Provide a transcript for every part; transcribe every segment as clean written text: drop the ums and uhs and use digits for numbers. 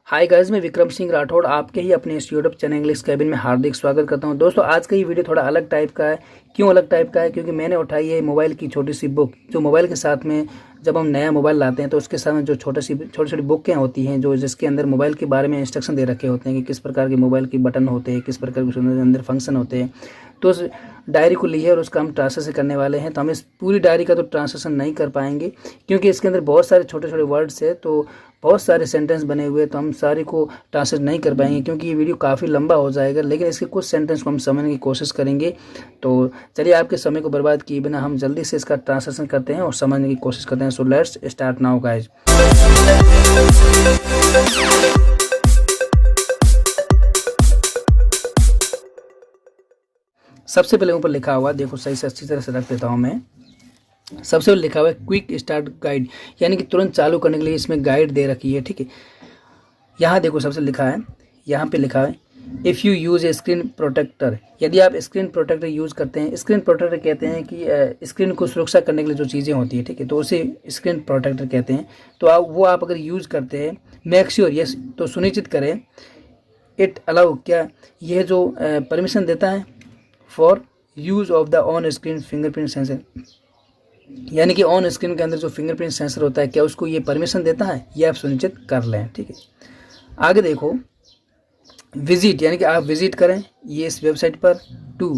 Hi guys, मैं विक्रम सिंह राठौड़ आपके ही अपने इस यूट्यूब चैनल इंग्लिश कैबिन में हार्दिक स्वागत करता हूं। दोस्तों, आज का ये वीडियो थोड़ा अलग टाइप का है। क्यों अलग टाइप का है? क्योंकि मैंने उठाई है मोबाइल की छोटी सी बुक। जो मोबाइल के साथ में जब हम नया मोबाइल लाते हैं तो उसके साथ में जो छोटी छोटी बुकें होती हैं, जो जिसके अंदर मोबाइल के बारे में इंस्ट्रक्शन दे रखे होते हैं कि किस प्रकार के मोबाइल के बटन होते हैं, किस प्रकार के उसके अंदर फंक्शन होते हैं। तो उस डायरी को ली है और उसका हम ट्रांसलेशन करने वाले हैं। तो हम इस पूरी डायरी का तो ट्रांसलेशन नहीं कर पाएंगे क्योंकि इसके अंदर बहुत सारे छोटे छोटे वर्ड्स है, तो बहुत सारे सेंटेंस बने हुए हैं, तो हम सारे को ट्रांसलेट नहीं कर पाएंगे क्योंकि ये वीडियो काफ़ी लंबा हो जाएगा। लेकिन इसके कुछ सेंटेंस को हम समझने की कोशिश करेंगे। तो चलिए, आपके समय को बर्बाद किए बिना हम जल्दी से इसका ट्रांसलेशन करते हैं और समझने की कोशिश करते हैं। So let's start now guys. सबसे पहले ऊपर लिखा हुआ, देखो सही से अच्छी तरह से रख देता हूँ मैं। सबसे पहले लिखा हुआ है क्विक स्टार्ट गाइड, यानी कि तुरंत चालू करने के लिए इसमें गाइड दे रखी है। ठीक है, यहाँ देखो सबसे लिखा है, यहाँ पे लिखा है if you use a screen protector. यदि आप स्क्रीन प्रोटेक्टर यूज़ करते हैं, स्क्रीन प्रोटेक्टर कहते हैं कि स्क्रीन को सुरक्षा करने के लिए जो चीज़ें होती है, ठीक है, तो उसे स्क्रीन प्रोटेक्टर कहते हैं। तो आप अगर यूज़ करते हैं, मेक श्योर यस, तो सुनिश्चित करें, इट अलाउ, क्या यह जो परमिशन देता है for use of the on screen fingerprint sensor, यानी कि ऑन स्क्रीन के अंदर जो फिंगरप्रिंट सेंसर होता है, क्या उसको ये परमिशन देता है, ये आप सुनिश्चित कर लें। ठीक है, आगे देखो विजिट, यानी कि आप विजिट करें ये इस वेबसाइट पर। टू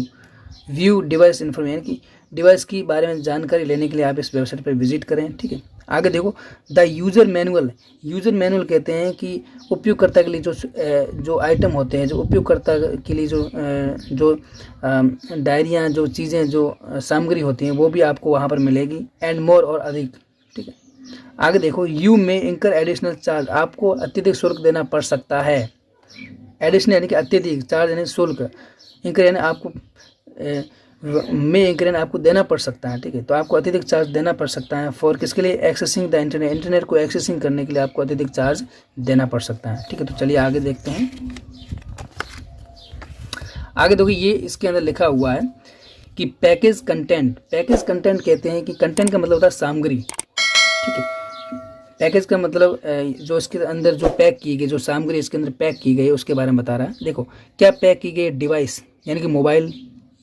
व्यू डिवाइस इन्फॉर्मेशन, यानी कि डिवाइस की बारे में जानकारी लेने के लिए आप इस वेबसाइट पर विजिट करें। ठीक है, आगे देखो the user manual. User manual कहते हैं कि उपयोगकर्ता के लिए जो आइटम होते हैं, जो उपयोगकर्ता के लिए जो डायरियाँ, जो चीज़ें, जो सामग्री होती हैं, वो भी आपको वहाँ पर मिलेगी। एंड मोर, और अधिक। ठीक है, आगे देखो यू में इंकर एडिशनल चार्ज, आपको अत्यधिक शुल्क देना पड़ सकता है। एडिशनल यानी कि अत्यधिक, चार्ज यानी शुल्क, इंकर यानी आपको में इंकर यानी आपको देना पड़ सकता है। ठीक है, तो आपको अत्यधिक चार्ज देना पड़ सकता है। फॉर किसके लिए? एक्सेसिंग द इंटरनेट, इंटरनेट को एक्सेसिंग करने के लिए आपको अत्यधिक चार्ज देना पड़ सकता है। ठीक है, तो चलिए आगे देखते हैं। आगे देखो ये इसके अंदर लिखा हुआ है कि पैकेज कंटेंट। पैकेज कंटेंट कहते हैं कि कंटेंट का मतलब होता है सामग्री। ठीक है, पैकेज का मतलब जो इसके अंदर जो पैक की गई, जो सामग्री इसके अंदर पैक की गई है उसके बारे में बता रहा है। देखो क्या पैक की गई? डिवाइस यानी कि mobile,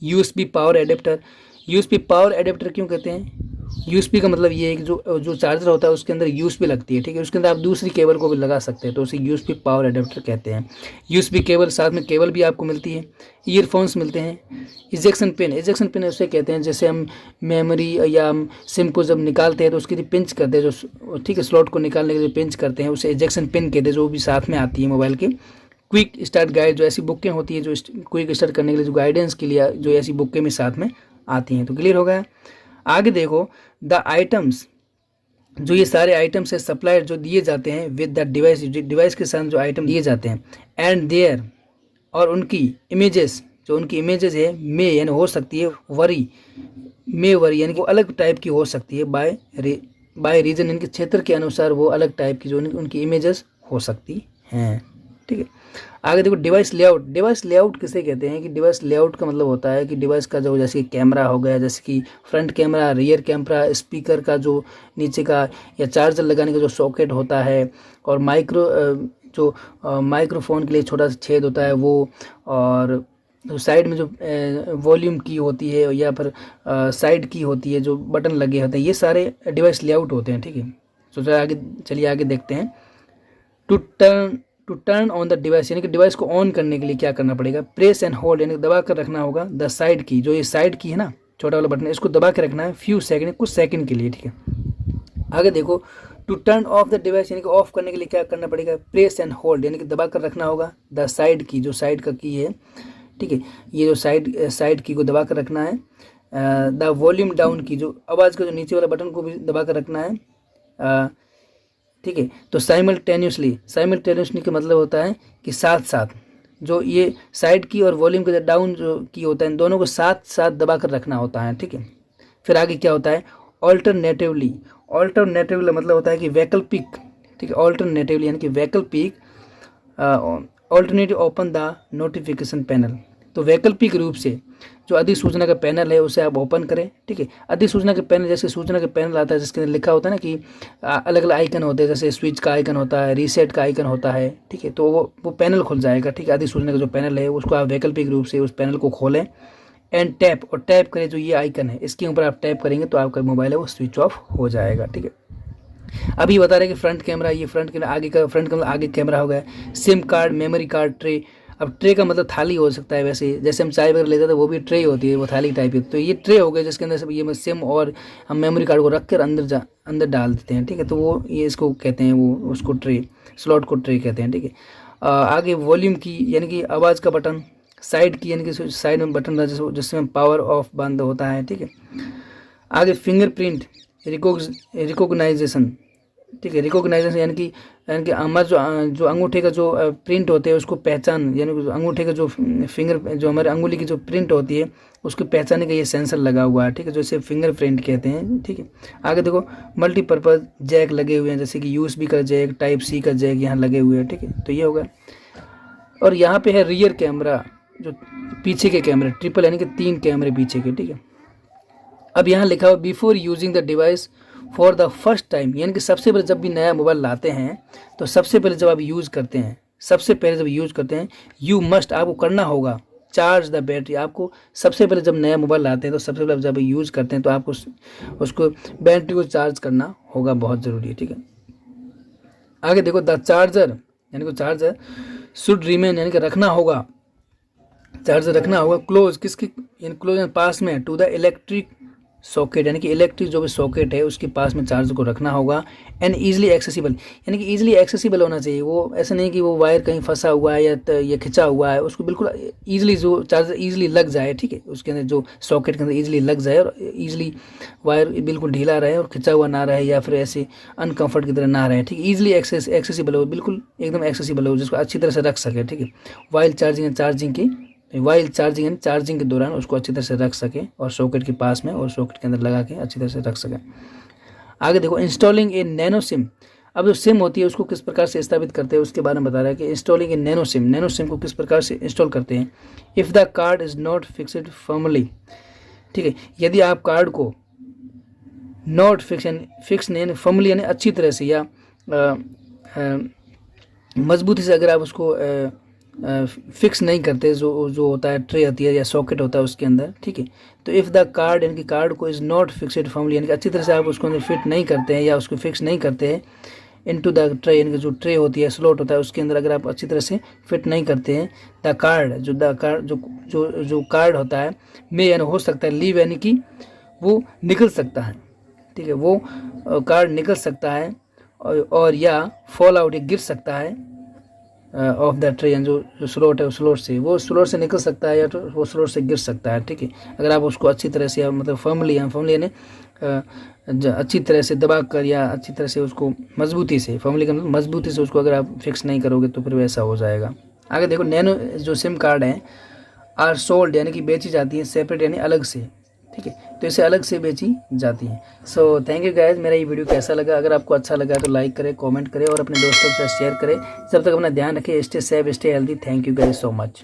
USB power adapter. USB power adapter क्यों कहते हैं? यूएसबी का मतलब ये है कि जो चार्जर होता है उसके अंदर यूएसबी लगती है। ठीक है, उसके अंदर आप दूसरी केबल को भी लगा सकते हैं, तो उसे यूएसबी पावर एडेप्टर कहते हैं। यूएसबी केबल, साथ में केबल भी आपको मिलती है। ईयरफोन्स मिलते हैं। इजेक्शन पिन, इजेक्शन पिन उसे कहते हैं जैसे हम मेमोरी या हम सिम को जब निकालते हैं तो उसके लिए पिंच करते हैं, जो ठीक है स्लॉट को निकालने के लिए पिंच करते हैं, उसे इजेक्शन पिन कहते हैं, जो भी साथ में आती है मोबाइल के। क्विक स्टार्ट गाइड, जो ऐसी बुकें होती है जो क्विक स्टार्ट करने के लिए, जो गाइडेंस के लिए जो ऐसी बुकें भी साथ में आती हैं। तो क्लियर हो गया। आगे देखो द आइटम्स, जो ये सारे आइटम्स है सप्लायर जो दिए जाते हैं विद द डिवाइस, डिवाइस के साथ जो आइटम दिए जाते हैं। एंड देयर, और उनकी इमेजेस, जो उनकी इमेजेस है, मे यानी हो सकती है, वरी मे वरी यानी कि वो अलग टाइप की हो सकती है। बाय रीजन यानी कि क्षेत्र के अनुसार वो अलग टाइप की जो उनकी इमेजेस हो सकती हैं। ठीक है, आगे देखो डिवाइस लेआउट। डिवाइस लेआउट किसे कहते हैं? कि डिवाइस लेआउट का मतलब होता है कि डिवाइस का जो जैसे कैमरा हो गया, जैसे कि front camera, rear camera, speaker का जो नीचे का या चार्जर लगाने का जो सॉकेट होता है, और माइक्रोफोन के लिए छोटा सा छेद होता है वो, और साइड में जो वॉल्यूम की होती है या फिर साइड की होती है, जो बटन लगे होते हैं, ये सारे डिवाइस लेआउट होते हैं। ठीक है, तो चलिए आगे देखते हैं। To turn on the device, यानी कि डिवाइस को ऑन करने के लिए क्या करना पड़ेगा? प्रेस एंड होल्ड, यानी दबा कर रखना होगा। द साइड की, जो ये साइड की है ना, छोटा वाला बटन है, इसको दबा के रखना है फ्यू सेकंड, कुछ सेकंड के लिए। ठीक है, आगे देखो to turn off the device, यानी कि ऑफ करने के लिए क्या करना पड़ेगा? प्रेस एंड होल्ड, यानी कि दबा कर रखना होगा। द साइड की, जो साइड का की है, ठीक है, ये जो साइड की को दबा कर रखना है। द वॉल्यूम डाउन की, जो आवाज़ का जो नीचे वाला बटन को भी दबा कर रखना है। ठीक है, तो साइमल्टेनियसली का मतलब होता है कि साथ साथ, जो ये साइड की और वॉल्यूम का डाउन जो की होता है, इन दोनों को साथ साथ दबा कर रखना होता है। ठीक है, फिर आगे क्या होता है? ऑल्टरनेटिवली मतलब होता है कि वैकल्पिक। ठीक है, ऑल्टरनेटिवली यानी कि वैकल्पिक। Alternative open the notification panel, तो वैकल्पिक रूप से जो अधिसूचना का पैनल है उसे आप ओपन करें, ठीक है। अधिसूचना के पैनल, जैसे सूचना का पैनल आता है जिसके अंदर लिखा होता है ना कि अलग अलग आइकन होते हैं, जैसे स्विच का आइकन होता है, रीसेट का आइकन होता है, ठीक है। तो वो पैनल खुल जाएगा, ठीक है। अधिसूचना का जो पैनल है उसको आप वैकल्पिक रूप से उस पैनल को खोलें एंड टैप, और टैप करें जो ये आइकन है इसके ऊपर आप टैप करेंगे तो आपका मोबाइल है वो स्विच ऑफ हो जाएगा, ठीक है। अभी बता रहे हैं कि फ्रंट कैमरा, ये फ्रंट कैमरा आगे का, फ्रंट कैमरा आगे कैमरा हो गया। SIM card, memory card, tray. अब ट्रे का मतलब थाली हो सकता है, वैसे जैसे हम चाय वगैरह लेते थे वो भी ट्रे होती है, वो थाली टाइप की। तो ये ट्रे हो गया जिसके अंदर सब ये सिम और हम मेमोरी कार्ड को रख कर अंदर डाल देते हैं, ठीक है। तो वो ये इसको कहते हैं, वो उसको ट्रे, स्लॉट को ट्रे कहते हैं, ठीक है। आगे वॉल्यूम की यानी कि आवाज़ का बटन, साइड की यानी कि साइड में बटन जिसमें पावर ऑफ बंद होता है, ठीक है। आगे फिंगरप्रिंट रिकॉग्नाइजेशन, ठीक है। रिकॉग्नाइजेशन यानी कि हमारा जो अंगूठे का जो प्रिंट होते हैं उसको पहचान, यानी अंगूठे का जो जो हमारे अंगुली की जो प्रिंट होती है उसको पहचानने का ये सेंसर लगा हुआ है, ठीक है, जो इसे फिंगरप्रिंट कहते हैं, ठीक है। आगे देखो मल्टीपर्पज़ जैक लगे हुए हैं, जैसे कि USB का जैक, टाइप C का जैक यहाँ लगे हुए हैं, ठीक है। तो ये होगा। और यहाँ पे है रियर कैमरा, जो पीछे के कैमरे, ट्रिपल यानी कि 3 कैमरे पीछे के, ठीक है। अब यहाँ लिखा हुआ before using the device for the first time, यानी कि सबसे पहले जब भी नया मोबाइल लाते हैं तो सबसे पहले जब आप यूज़ करते हैं, यू मस्ट, आपको करना होगा, चार्ज द बैटरी। आपको सबसे पहले जब नया मोबाइल लाते हैं तो सबसे पहले जब यूज़ करते हैं तो आपको उसको बैटरी को चार्ज करना होगा, बहुत ज़रूरी है, ठीक है। आगे देखो द चार्जर, यानी कि चार्जर शुड रिमेन, यानी कि रखना होगा, चार्जर रखना होगा क्लोज, किसकी, यानी क्लोज पास में, टू द इलेक्ट्रिक सॉकेट, यानी कि इलेक्ट्रिक जो भी सॉकेट है उसके पास में चार्जर को रखना होगा। एंड ईजिली एक्सेसिबल, यानी कि ईजिली एक्सेसिबल होना चाहिए। वो ऐसा नहीं कि वो वायर कहीं फंसा हुआ है या खिंचा हुआ है, उसको बिल्कुल ईजिली, जो चार्जर ईजिली लग जाए, ठीक है, उसके अंदर जो सॉकेट के अंदर ईजिली लग जाए और ईजिली वायर बिल्कुल ढीला रहे और खिंचा हुआ ना रहे या फिर ऐसे अनकम्फर्ट की तरह ना रहे, ठीक है। ईजिली एक्सेसिबल हो, बिल्कुल एकदम एक्सेसिबल हो, जिसको अच्छी तरह से रख सके, ठीक है। वाइल चार्जिंग के दौरान उसको अच्छी तरह से रख सके और सॉकेट के पास में और सॉकेट के अंदर लगा के अच्छी तरह से रख सके। आगे देखो इंस्टॉलिंग ए नैनो सिम। अब जो सिम होती है उसको किस प्रकार से स्थापित करते हैं उसके बारे में बता रहा है कि इंस्टॉलिंग ए नैनो सिम को किस प्रकार से इंस्टॉल करते हैं। If the card is not fixed firmly, ठीक है, यदि आप कार्ड को नॉट फिक्स नहीं फर्मली यानी अच्छी तरह से या मजबूती से अगर आप उसको फिक्स नहीं करते, जो होता है ट्रे होती है या सॉकेट होता है उसके अंदर, ठीक है। तो इफ़ द कार्ड, यानी कि कार्ड को इज़ नॉट फिक्सड फर्मली, यानी कि अच्छी तरह से आप उसको अंदर फिट नहीं करते हैं या उसको फिक्स नहीं करते हैं इनटू द ट्रे, यानी कि जो ट्रे होती है, स्लॉट होता है, उसके अंदर अगर आप अच्छी तरह से फिट नहीं करते हैं, द कार्ड जो कार्ड होता है में, यानी हो सकता है लीव, यानी कि वो निकल सकता है, ठीक है, वो कार्ड निकल सकता है और या फॉल आउट, या गिर सकता है ऑफ द ट्रे, जो स्लॉट है उस स्लॉट से निकल सकता है या तो वो स्लॉट से गिर सकता है, ठीक है। अगर आप उसको अच्छी तरह से, मतलब फर्मली यानी अच्छी तरह से दबा कर या अच्छी तरह से उसको मजबूती से, फर्मली का मतलब मजबूती से उसको अगर आप फिक्स नहीं करोगे तो फिर वैसा हो जाएगा। आगे देखो नैनो जो सिम कार्ड हैं आर सोल्ड, यानी कि बेची जाती हैं, सेपरेट यानी अलग से, ठीक है, तो इसे अलग से बेची जाती हैं। So thank you guys. मेरा ये वीडियो कैसा लगा, अगर आपको अच्छा लगा तो लाइक करें, कमेंट करें और अपने दोस्तों के साथ शेयर करें। जब तक अपना ध्यान रखें, stay safe, stay healthy. Thank you guys so much.